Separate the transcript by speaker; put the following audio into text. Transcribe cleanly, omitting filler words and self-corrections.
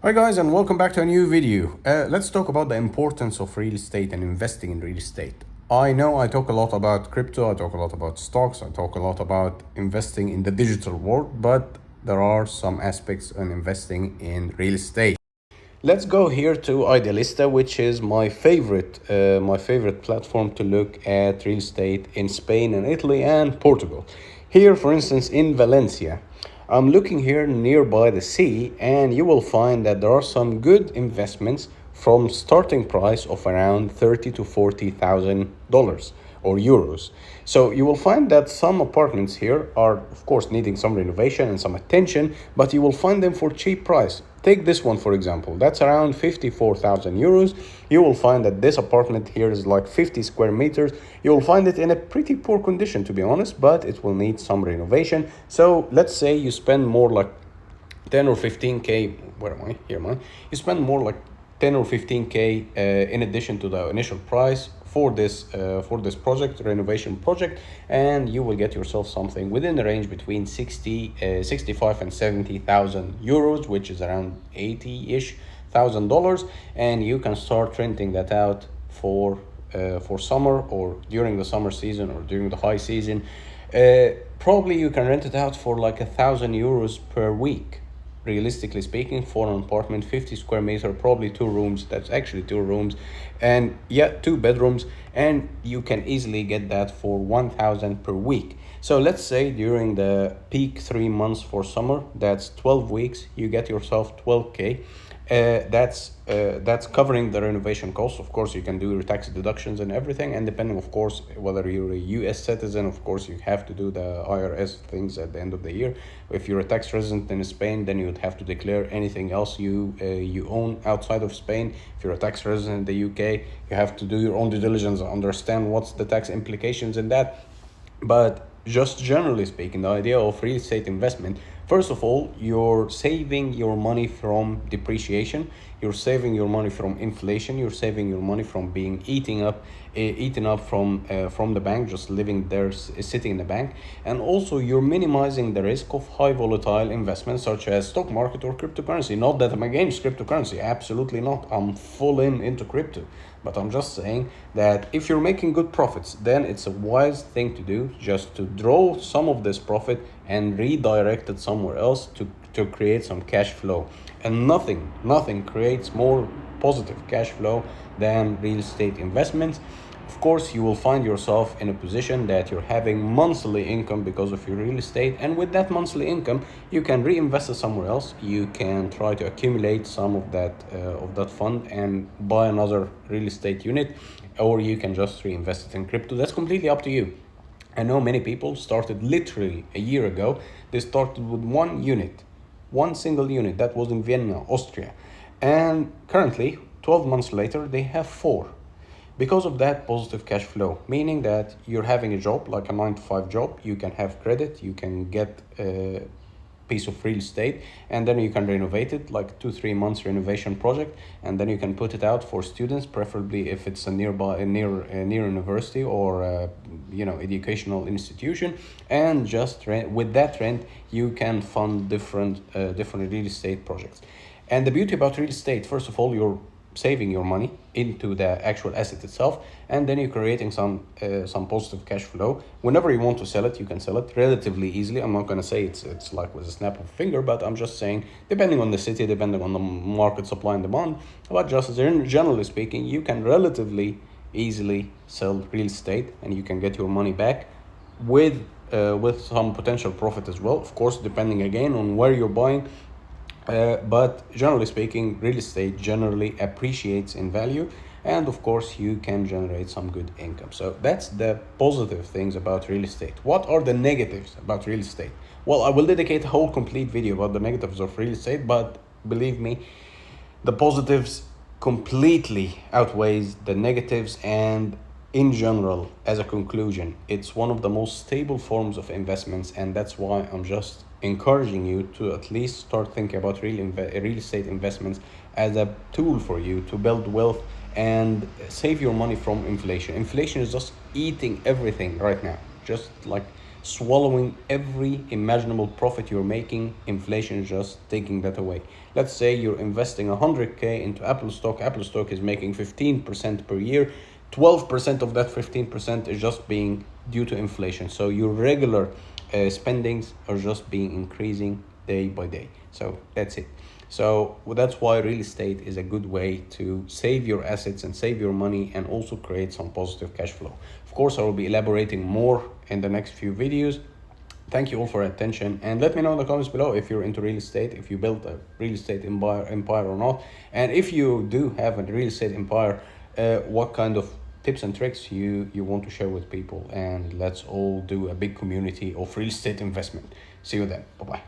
Speaker 1: Hi guys, and welcome back to a new video. Let's talk about the importance of real estate and investing in real estate. I know I talk a lot about crypto, I talk a lot about stocks, I talk a lot about investing in the digital world, but there are some aspects on investing in real estate. Let's go here to Idealista, which is my favorite platform to look at real estate in Spain and Italy and Portugal. Here, for instance, in Valencia, I'm looking here nearby the sea, and you will find that there are some good investments from starting price of around 30 to $40,000 or euros. So you will find that some apartments here are, of course, needing some renovation and some attention, but you will find them for cheap price. Take this one, for example. That's around 54,000 euros. You will find that this apartment here is like 50 square meters. You will find it in a pretty poor condition, to be honest, but it will need some renovation. So let's say you spend more like 10 or 15K. Where am I? Here am I. You spend more like 10 or 15K in addition to the initial price for this project, renovation project, and you will get yourself something within the range between 65 and 70,000 euros, which is around 80-ish thousand dollars, and you can start renting that out for summer or during the summer season or during the high season. Probably you can rent it out for like 1,000 euros per week, realistically speaking, for an apartment, 50 square meter, probably two rooms. That's actually two rooms, and yeah, two bedrooms, and you can easily get that for 1,000 per week. So let's say during the peak 3 months for summer, that's 12 weeks, you get yourself 12K. That's covering the renovation costs. Of course, you can do your tax deductions and everything, and depending, of course, whether you're a US citizen, of course, you have to do the IRS things at the end of the year. If you're a tax resident in Spain, then you'd have to declare anything else you own outside of Spain. If you're a tax resident in the UK, you have to do your own due diligence, understand what's the tax implications in that. But just generally speaking, the idea of real estate investment, first of all, you're saving your money from depreciation, you're saving your money from inflation, you're saving your money from being eaten up from the bank, just living there, sitting in the bank. And also you're minimizing the risk of high volatile investments such as stock market or cryptocurrency. Not that I'm against cryptocurrency, absolutely not. I'm full into crypto. But I'm just saying that if you're making good profits, then it's a wise thing to do just to draw some of this profit and redirect it somewhere else to create some cash flow. And nothing creates more positive cash flow than real estate investments. Of course, you will find yourself in a position that you're having monthly income because of your real estate, and with that monthly income, you can reinvest it somewhere else. You can try to accumulate some of that fund and buy another real estate unit, or you can just reinvest it in crypto. That's completely up to you. I know many people started literally a year ago. They started with one single unit that was in Vienna, Austria, and currently, 12 months later, they have four. Because of that positive cash flow, meaning that you're having a job, like a 9 to 5 job, you can have credit, you can get a piece of real estate, and then you can renovate it, like 2-3 months renovation project, and then you can put it out for students, preferably if it's a near university or educational institution, and just with that rent, you can fund different real estate projects. And the beauty about real estate, first of all, you're saving your money into the actual asset itself, and then you're creating some positive cash flow. Whenever you want to sell it, you can sell it relatively easily. I'm not going to say it's like with a snap of a finger, but I'm just saying, depending on the city, depending on the market supply and demand, but just generally speaking, you can relatively easily sell real estate and you can get your money back with some potential profit as well, of course, depending again on where you're buying. But generally speaking, real estate generally appreciates in value, and of course you can generate some good income. So that's the positive things about real estate. What are the negatives about real estate? Well, I will dedicate a whole complete video about the negatives of real estate, but believe me, the positives completely outweighs the negatives. And in general, as a conclusion, it's one of the most stable forms of investments, and that's why I'm just encouraging you to at least start thinking about real estate investments as a tool for you to build wealth and save your money from inflation. Inflation is just eating everything right now, just like swallowing every imaginable profit you're making. Inflation is just taking that away. Let's say you're investing 100K into Apple stock. Apple stock is making 15% per year. 12% of that 15% is just being due to inflation. So your regular spendings are just being increasing day by day. So that's it. So that's why real estate is a good way to save your assets and save your money and also create some positive cash flow. Of course, I will be elaborating more in the next few videos. Thank you all for your attention, and let me know in the comments below if you're into real estate, if you built a real estate empire or not, and if you do have a real estate empire, what kind of tips and tricks you want to share with people. And let's all do a big community of real estate investment. See you then. Bye bye.